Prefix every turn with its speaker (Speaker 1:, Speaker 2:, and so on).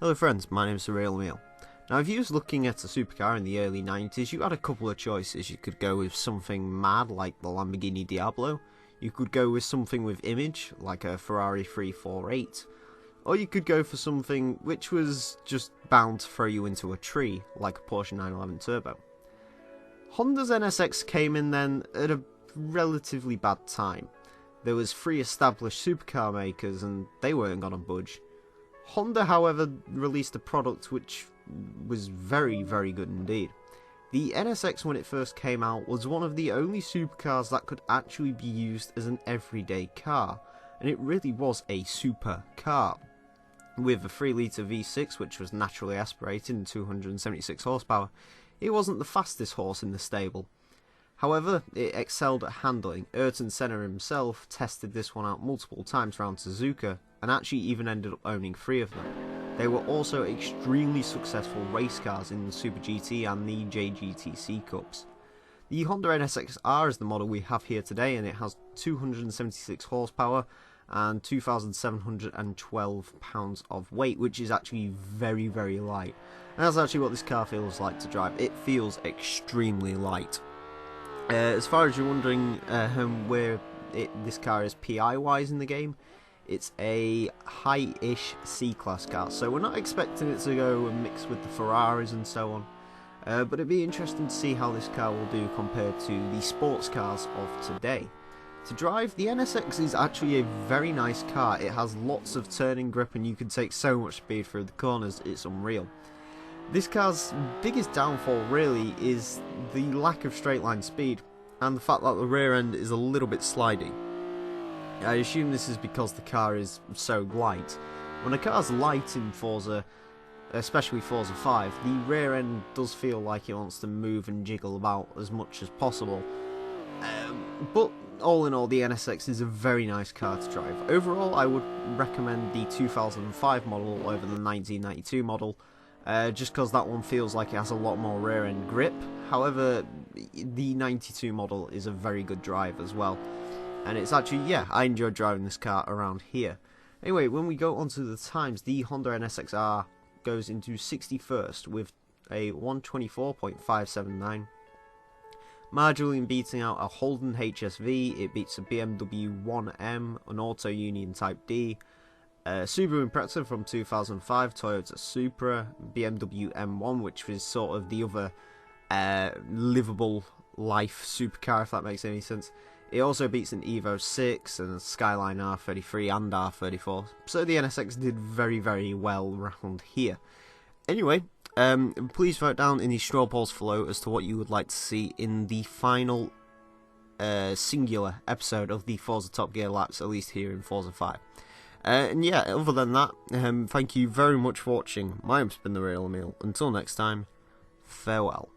Speaker 1: Hello friends, my name is TheRealEmile. Now if you was looking at a supercar in the early 90s, you had a couple of choices. You could go with something mad like the Lamborghini Diablo, you could go with something with image like a Ferrari 348, or you could go for something which was just bound to throw you into a tree like a Porsche 911 Turbo. Honda's NSX came in then at a relatively bad time. There was 3 established supercar makers and they weren't gonna budge. Honda, however, released a product which was very, very good indeed. The NSX, when it first came out, was one of the only supercars that could actually be used as an everyday car, and it really was a super car. With a 3-litre V6, which was naturally aspirated and 276 horsepower, it wasn't the fastest horse in the stable. However, it excelled at handling. Ayrton Senna himself tested this one out multiple times around Suzuka, and actually even ended up owning 3 of them. They were also extremely successful race cars in the Super GT and the JGTC Cups. The Honda NSX-R is the model we have here today, and it has 276 horsepower and 2,712 pounds of weight, which is actually very, very light. And that's actually what this car feels like to drive. It feels extremely light. As far as you're wondering where this car is PI-wise in the game, it's a high-ish C-Class car, so we're not expecting it to go and mix with the Ferraris and so on. But it'd be interesting to see how this car will do compared to the sports cars of today. To drive, the NSX is actually a very nice car. It has lots of turning grip and you can take so much speed through the corners, it's unreal. This car's biggest downfall really is the lack of straight line speed and the fact that the rear end is a little bit slidey. I assume this is because the car is so light. When a car's light in Forza, especially Forza 5, the rear end does feel like it wants to move and jiggle about as much as possible. But all in all, the NSX is a very nice car to drive. Overall, I would recommend the 2005 model over the 1992 model, just because that one feels like it has a lot more rear end grip. However, the 92 model is a very good drive as well. And it's actually, yeah, I enjoyed driving this car around here. Anyway, when we go on to the times, the Honda NSX-R goes into 61st with a 124.579. Marginally beating out a Holden HSV, it beats a BMW 1M, an Auto Union Type D, Subaru Impreza from 2005, Toyota Supra, BMW M1, which was sort of the other livable life supercar, if that makes any sense. It also beats an Evo 6 and a Skyline R33 and R34, so the NSX did very, very well around here. Anyway, please vote down in the straw polls below as to what you would like to see in the final singular episode of the Forza Top Gear laps, at least here in Forza 5. And yeah, other than that, thank you very much for watching. My name's been TheRealEmile. Until next time, farewell.